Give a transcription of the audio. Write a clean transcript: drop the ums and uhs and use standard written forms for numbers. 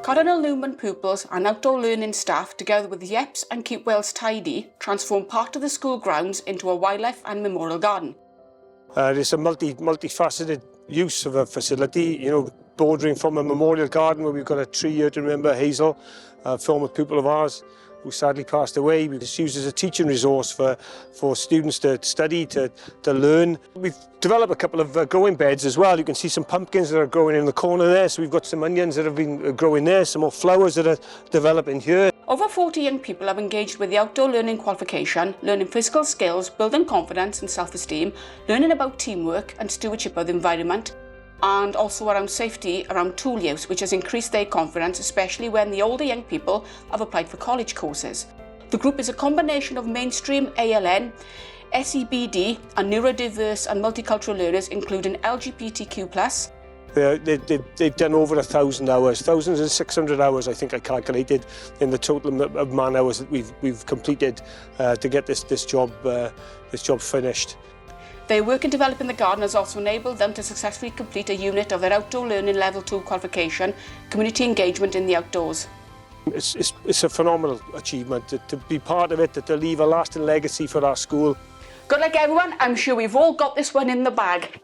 Cardinal Newman pupils and outdoor learning staff, together with YEPs and Keep Wells Tidy, transform part of the school grounds into a wildlife and memorial garden. It's a multifaceted use of a facility, you know, bordering from a memorial garden where we've got a tree here to remember Hazel, a former pupil of ours who sadly passed away. It's used as a teaching resource for students to study, to learn. We've developed a couple of growing beds as well. You can see some pumpkins that are growing in the corner there, so we've got some onions that have been growing there, some more flowers that are developing here. Over 40 young people have engaged with the outdoor learning qualification, learning physical skills, building confidence and self-esteem, learning about teamwork and stewardship of the environment, and also around safety, around tool use, which has increased their confidence, especially when the older young people have applied for college courses. The group is a combination of mainstream ALN, SEBD and neurodiverse and multicultural learners, including LGBTQ+. They've done over 1,000 hours, 1,600 hours I think I calculated in the total of man hours that we've completed to get this job finished. Their work in developing the garden has also enabled them to successfully complete a unit of their outdoor learning level 2 qualification, community engagement in the outdoors. It's a phenomenal achievement to be part of it, to leave a lasting legacy for our school. Good luck everyone, I'm sure we've all got this one in the bag.